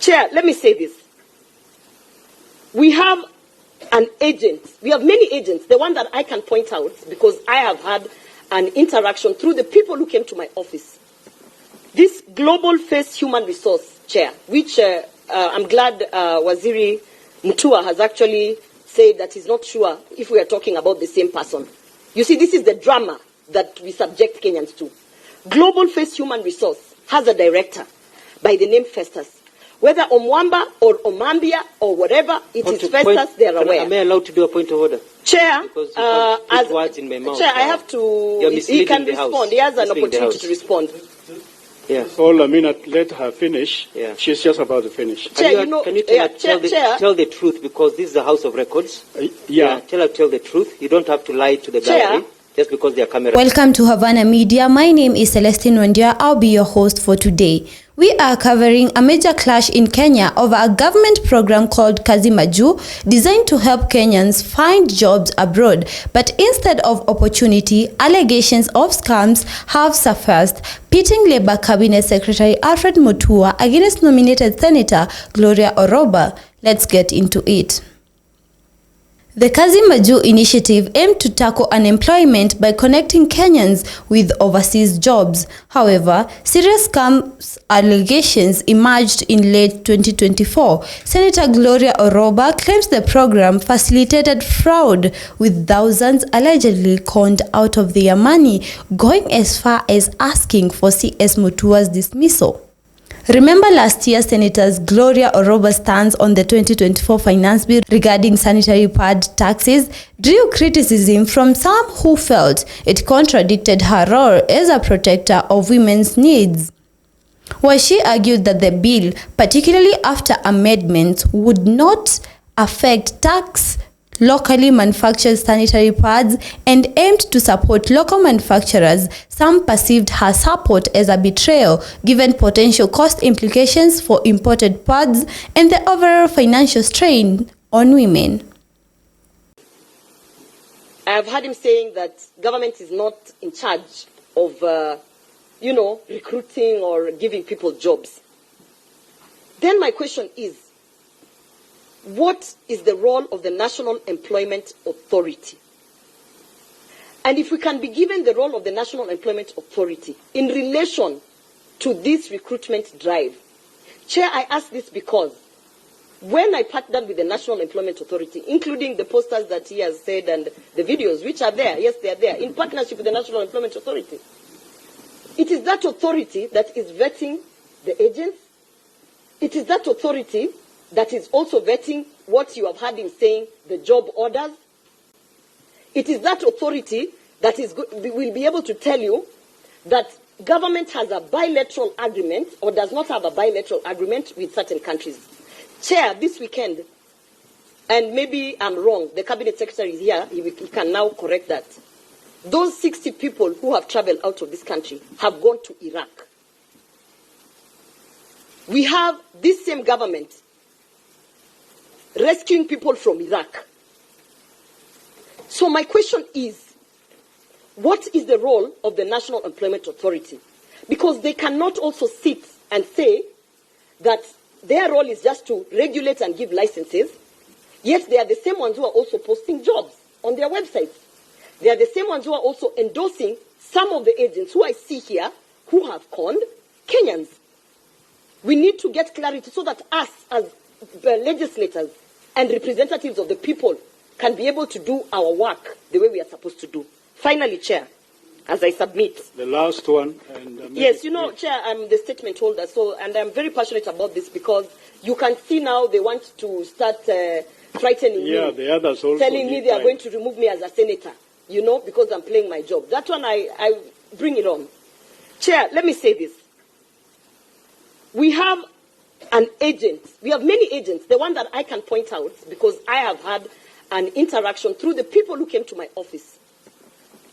Chair, let me say this. We have an agent. We have many agents. The one that I can point out, because I have had an interaction through the people who came to my office. This Global Face Human Resource Chair, which I'm glad Waziri Mutua has actually said that he's not sure if we are talking about the same person. You see, this is the drama that we subject Kenyans to. Global Face Human Resource has a director by the name Festus. Whether Omwamba or Omambia or whatever, it is Festus, they are aware. Am I allowed to do a point of order? Chair, as words in my mouth. Chair, I have to, he can respond. He has an opportunity to respond. Yeah. All a minute, let her finish. Yeah. She's just about to finish. Chair, can you tell the truth, because this is a house of records? Yeah. Tell the truth. You don't have to lie to the gallery just because they are camera. Welcome to Havana Media. My name is Celestine Wandia. I'll be your host for today. We are covering a major clash in Kenya over a government program called Kazi Majuu, designed to help Kenyans find jobs abroad. But instead of opportunity, allegations of scams have surfaced, pitting Labour Cabinet Secretary Alfred Mutua against nominated Senator Gloria Orwoba. Let's get into it. The Kazi Majuu initiative aimed to tackle unemployment by connecting Kenyans with overseas jobs. However, serious scams allegations emerged in late 2024. Senator Gloria Orwoba claims the program facilitated fraud, with thousands allegedly conned out of their money, going as far as asking for CS Mutua's dismissal. Remember last year, Senators Gloria Orwoba's stance on the 2024 finance bill regarding sanitary pad taxes drew criticism from some who felt it contradicted her role as a protector of women's needs. While she argued that the bill, particularly after amendments, would not affect tax locally manufactured sanitary pads and aimed to support local manufacturers, some perceived her support as a betrayal given potential cost implications for imported pads and the overall financial strain on women. I have heard him saying that government is not in charge of, recruiting or giving people jobs. Then my question is, what is the role of the National Employment Authority? And if we can be given the role of the National Employment Authority in relation to this recruitment drive. Chair, I ask this because when I partnered with the National Employment Authority, including the posters that he has said and the videos, which are there, yes, they are there, in partnership with the National Employment Authority, it is that authority that is vetting the agents. It is that authority that is also vetting what you have heard him saying, the job orders. It is that authority that will be able to tell you that government has a bilateral agreement or does not have a bilateral agreement with certain countries. Chair, this weekend, and maybe I'm wrong, the Cabinet Secretary is here, he can now correct that. Those 60 people who have traveled out of this country have gone to Iraq. We have this same government rescuing people from Iraq. So my question is, what is the role of the National Employment Authority? Because they cannot also sit and say that their role is just to regulate and give licenses, yet they are the same ones who are also posting jobs on their websites. They are the same ones who are also endorsing some of the agents who I see here who have conned Kenyans. We need to get clarity so that us as legislators and representatives of the people can be able to do our work the way we are supposed to do. Finally, Chair, as I submit. The last one. And, yes, Chair, I'm the statement holder, and I'm very passionate about this because you can see now they want to start frightening me. Yeah, the others also. Telling me they are going to remove me as a senator, because I'm playing my job. That one, I bring it on. Chair, let me say this. We have an agent. We have many agents. The one that I can point out, because I have had an interaction through the people who came to my office.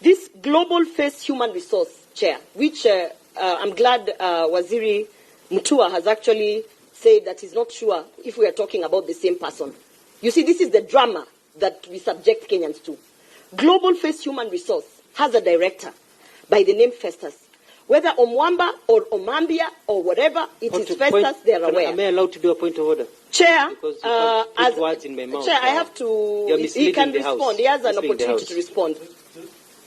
This Global Face Human Resource Chair, which I'm glad Waziri Mutua has actually said that he's not sure if we are talking about the same person. You see, this is the drama that we subject Kenyans to. Global Face Human Resource has a director by the name Festus. whether Omwamba or Omambia or whatever, it is Festus, they are aware. Am I allowed to do a point of order? Chair, Because you can't put words in my mouth. Chair, I have to, he can respond. He has an opportunity to respond.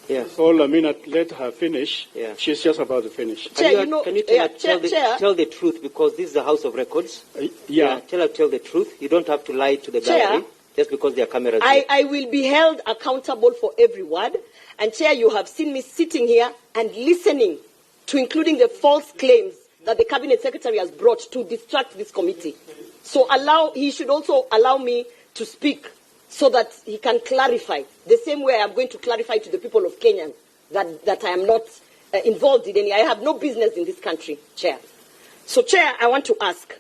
Yeah. All a minute, let her finish. Yeah. She's just about to finish. Chair, Can you tell the truth, because this is a house of records? Yeah. Tell the truth. You don't have to lie to the gallery just because there are cameras. I will be held accountable for every word. And Chair, you have seen me sitting here and listening to including the false claims that the Cabinet Secretary has brought to distract this committee. So he should also allow me to speak so that he can clarify, the same way I'm going to clarify to the people of Kenya that I am not involved in any. I have no business in this country, Chair. So, Chair, I want to ask,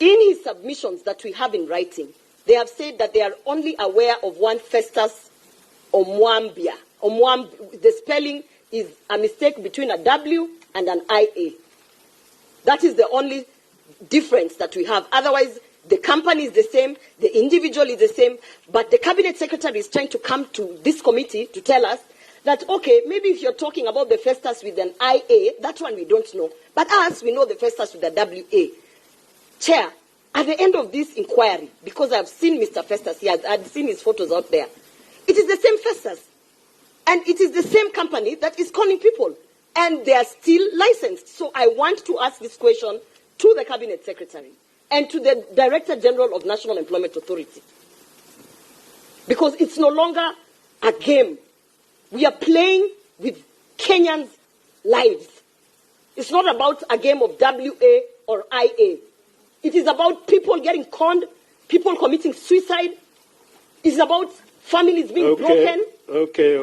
in his submissions that we have in writing, they have said that they are only aware of one Festus Omwambia. The spelling is a mistake between a W and an IA. That is the only difference that we have. Otherwise, the company is the same, the individual is the same, but the Cabinet Secretary is trying to come to this committee to tell us that, okay, maybe if you're talking about the Festus with an IA, that one we don't know. But us, we know the Festus with a WA. Chair, at the end of this inquiry, because I've seen Mr. Festus, I've seen his photos out there, it is the same Festus. And it is the same company that is calling people. And they are still licensed. So I want to ask this question to the Cabinet Secretary and to the Director General of National Employment Authority. Because it's no longer a game. We are playing with Kenyans' lives. It's not about a game of WA or IA. It is about people getting conned, people committing suicide. It's about families being broken. Okay.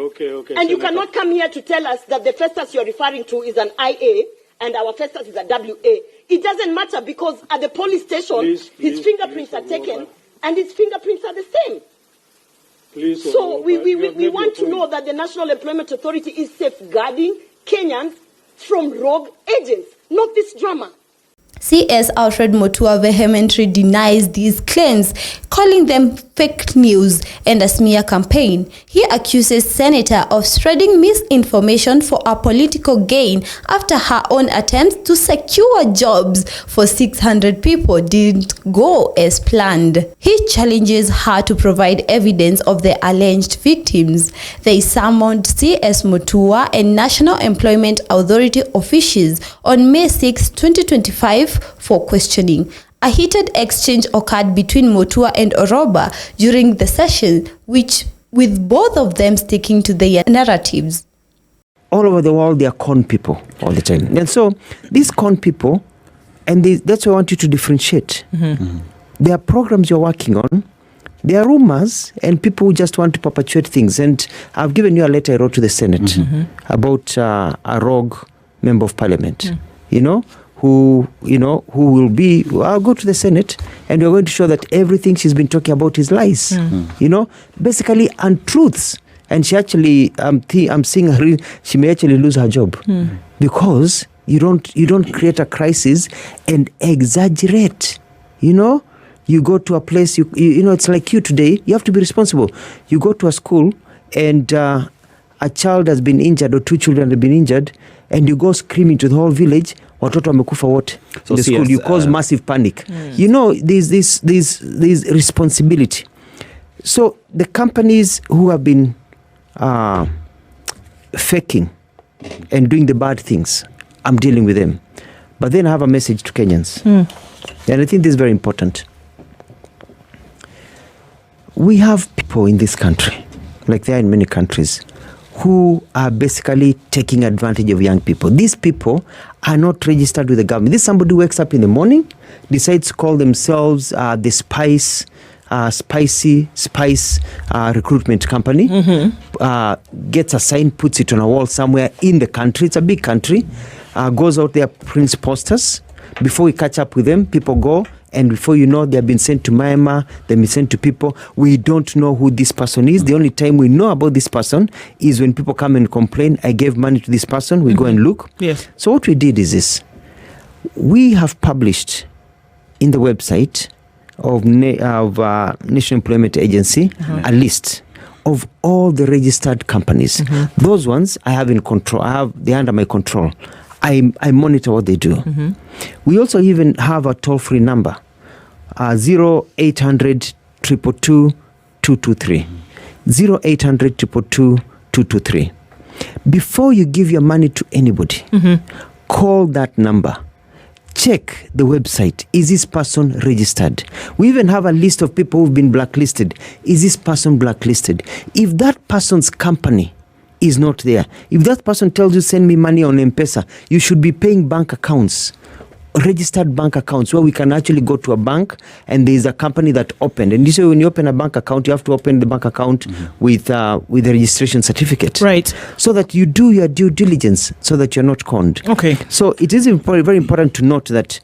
And you cannot come here to tell us that the Festus you're referring to is an IA and our Festus is a WA. It doesn't matter, because at the police station, his fingerprints are taken and his fingerprints are the same. So we want to know that the National Employment Authority is safeguarding Kenyans from rogue agents, not this drama. CS Alfred Mutua vehemently denies these claims, calling them fake news and a smear campaign. He accuses Senator of spreading misinformation for a political gain after her own attempts to secure jobs for 600 people didn't go as planned. He challenges her to provide evidence of the alleged victims. They summoned CS Mutua and National Employment Authority officials on May 6, 2025 for questioning. A heated exchange occurred between Mutua and Orwoba during the session, with both of them sticking to their narratives. All over the world, they are con people all the time. And so these con people, and that's why I want you to differentiate. There are programs you're working on. There are rumors and people who just want to perpetuate things. And I've given you a letter I wrote to the Senate about a rogue member of parliament, who will be, I'll go to the Senate and we're going to show that everything she's been talking about is lies, basically untruths. And she actually, I'm seeing her, she may actually lose her job because you don't create a crisis and exaggerate, You go to a place, it's like you today, you have to be responsible. You go to a school and a child has been injured or two children have been injured and you go screaming to the whole village, watoto wamekufa wote in the school. You cause massive panic. There's responsibility. So the companies who have been faking and doing the bad things, I'm dealing with them. But then I have a message to Kenyans. And I think this is very important. We have people in this country, like there are in many countries, who are basically taking advantage of young people. These people are not registered with the government. This is somebody who wakes up in the morning, decides to call themselves the spice recruitment company, gets a sign, puts it on a wall somewhere in the country. It's a big country. Goes out there, prints posters. Before we catch up with them, people go, and before you know, they've been sent to Myanmar, they've been sent to people. We don't know who this person is. The only time we know about this person is when people come and complain, I gave money to this person, we go and look. Yes. So what we did is this. We have published in the website of National Employment Agency a list of all the registered companies. Those ones I have in control. They're under my control. I monitor what they do. We also even have a toll-free number, 0800 222 223. 0800 222 223. Before you give your money to anybody, call that number. Check the website. Is this person registered? We even have a list of people who've been blacklisted. Is this person blacklisted? If that person's company is not there, if that person tells you send me money on M-Pesa, you should be paying bank accounts, registered bank accounts, where we can actually go to a bank and there is a company that opened. And this way, when you open a bank account, you have to open the bank account with the registration certificate. Right. So that you do your due diligence so that you're not conned. Okay. So it is very important to note that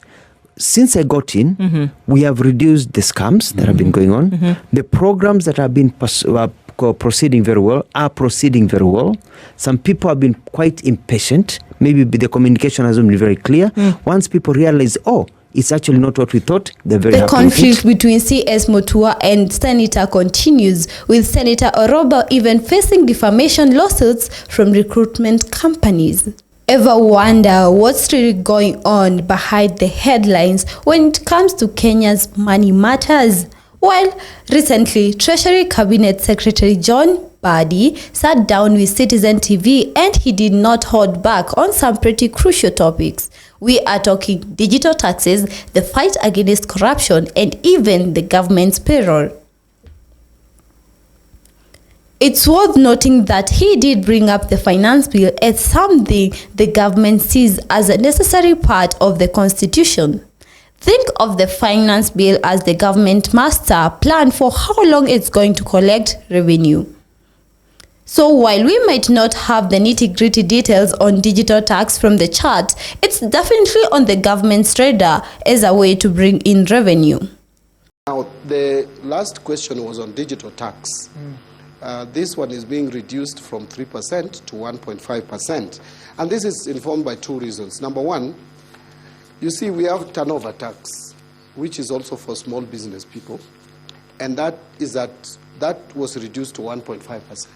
since I got in, we have reduced the scams that have been going on. The programs that have been proceeding very well are proceeding very well. Some people have been quite impatient. Maybe the communication hasn't been very clear. Once people realize, oh, it's actually not what we thought, they're very happy. The conflict between CS Mutua and Senator continues, with Senator Orwoba even facing defamation lawsuits from recruitment companies. Ever wonder what's really going on behind the headlines when it comes to Kenya's money matters? Well, recently, Treasury Cabinet Secretary John Mbadi sat down with Citizen TV and he did not hold back on some pretty crucial topics. We are talking digital taxes, the fight against corruption, and even the government's payroll. It's worth noting that he did bring up the finance bill as something the government sees as a necessary part of the constitution. Think of the finance bill as the government master plan for how long it's going to collect revenue. So while we might not have the nitty-gritty details on digital tax from the chart, it's definitely on the government's radar as a way to bring in revenue. Now, the last question was on digital tax. This one is being reduced from 3% to 1.5%. And this is informed by two reasons. Number one, you see, we have turnover tax, which is also for small business people. And that was reduced to 1.5%.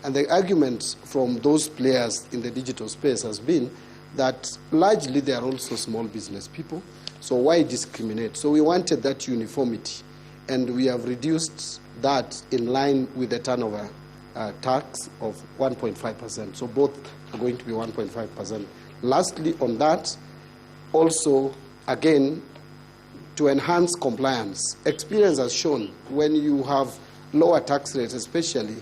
And the argument from those players in the digital space has been that largely they are also small business people. So why discriminate? So we wanted that uniformity. And we have reduced that in line with the turnover tax of 1.5%. So both are going to be 1.5%. Lastly, on that, also, again, to enhance compliance. Experience has shown when you have lower tax rates, especially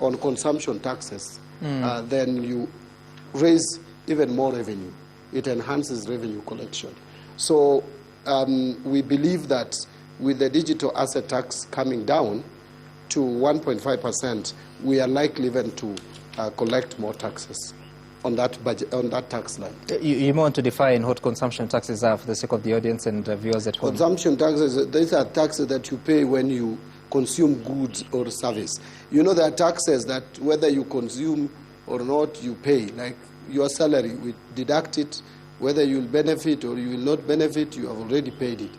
on consumption taxes, then you raise even more revenue. It enhances revenue collection. So we believe that with the digital asset tax coming down to 1.5%, we are likely even to collect more taxes on that budget, on that tax line. You want to define what consumption taxes are for the sake of the audience and viewers at home? Consumption taxes, these are taxes that you pay when you consume goods or service. You know, there are taxes that whether you consume or not, you pay. Like your salary, we deduct it. Whether you will benefit or you will not benefit, you have already paid it.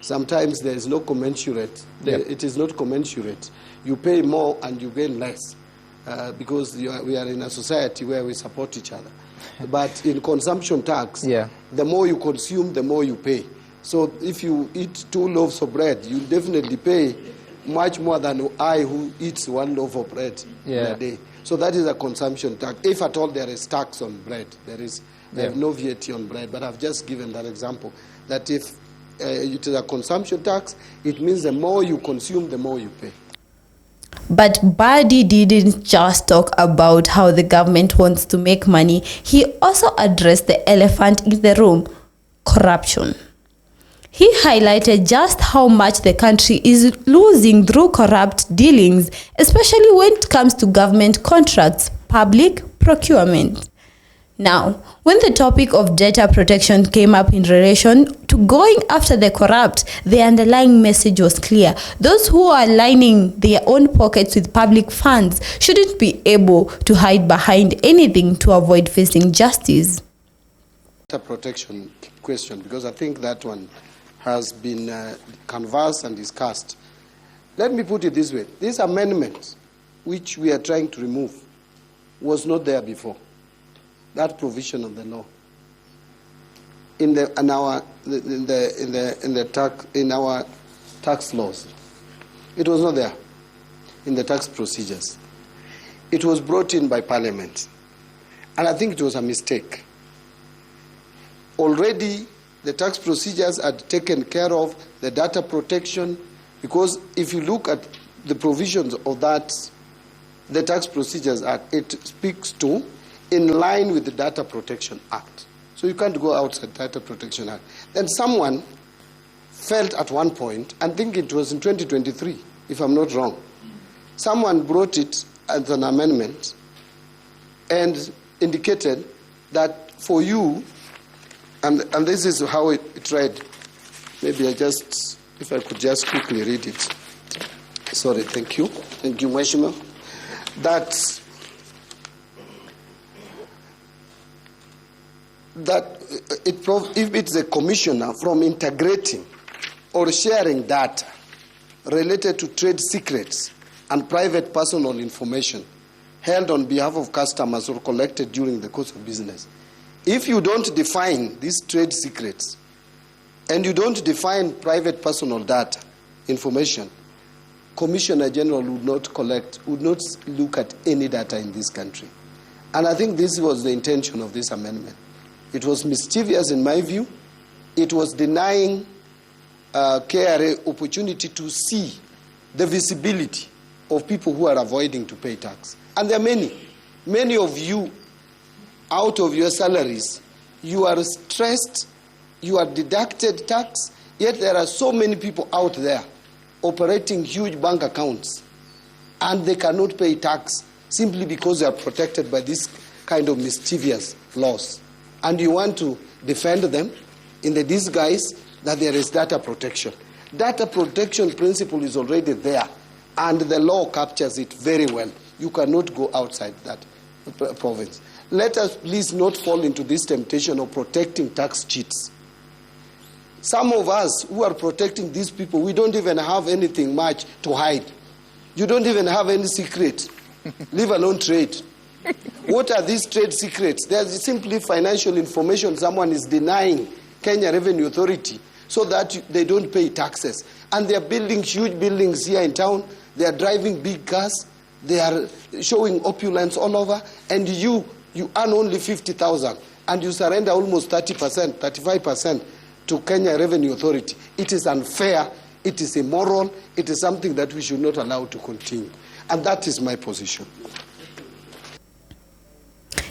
Sometimes there is no commensurate. It is not commensurate. You pay more and you gain less. Because we are in a society where we support each other. But in consumption tax, the more you consume, the more you pay. So if you eat 2 loaves of bread, you definitely pay much more than I who eats 1 loaf of bread in a day. So that is a consumption tax. If at all there is tax on bread, there is no VAT on bread. But I've just given that example, that if it is a consumption tax, it means the more you consume, the more you pay. But Mbadi didn't just talk about how the government wants to make money. He also addressed the elephant in the room, corruption. He highlighted just how much the country is losing through corrupt dealings, especially when it comes to government contracts, public procurement. Now, when the topic of data protection came up in relation to going after the corrupt, the underlying message was clear. Those who are lining their own pockets with public funds shouldn't be able to hide behind anything to avoid facing justice. Data protection question, because I think that one has been canvassed and discussed. Let me put it this way. This amendment which we are trying to remove, was not there before. That provision of the law in our tax laws, it was not there in the tax procedures. It was brought in by Parliament, and I think it was a mistake. Already, the tax procedures had taken care of the data protection, because if you look at the provisions of that, the Tax Procedures Act, it speaks to in line with the Data Protection Act. So you can't go outside Data Protection Act. Then someone felt at one point, I think it was in 2023, if I'm not wrong, someone brought it as an amendment and indicated that for you, and this is how it read. Maybe if I could just quickly read it. Sorry, thank you. Thank you, Mheshimiwa. That if it's a commissioner from integrating or sharing data related to trade secrets and private personal information held on behalf of customers or collected during the course of business, if you don't define these trade secrets and you don't define private personal data information, Commissioner General would not look at any data in this country. And I think this was the intention of this amendment. It was mischievous in my view. It was denying KRA opportunity to see the visibility of people who are avoiding to pay tax. And there are many of you, out of your salaries, you are stressed, you are deducted tax, yet there are so many people out there operating huge bank accounts and they cannot pay tax simply because they are protected by this kind of mischievous laws. And you want to defend them in the disguise that there is data protection. Data protection principle is already there and the law captures it very well. You cannot go outside that province. Let us please not fall into this temptation of protecting tax cheats. Some of us who are protecting these people, we don't even have anything much to hide. You don't even have any secret, leave alone trade. What are these trade secrets? There's simply financial information someone is denying Kenya Revenue Authority so that they don't pay taxes. And they're building huge buildings here in town. They are driving big cars. They are showing opulence all over. And you earn only 50,000 and you surrender almost 30%, 35% to Kenya Revenue Authority. It is unfair, it is immoral, it is something that we should not allow to continue. And that is my position.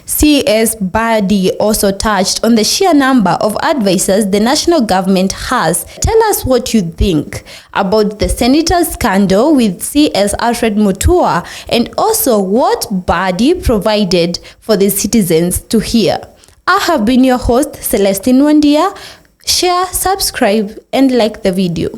CS Mbadi also touched on the sheer number of advisors the national government has. Tell us what you think about the senator's scandal with CS Alfred Mutua and also what Mbadi provided for the citizens to hear. I have been your host, Celestine Wandia. Share, subscribe, and like the video.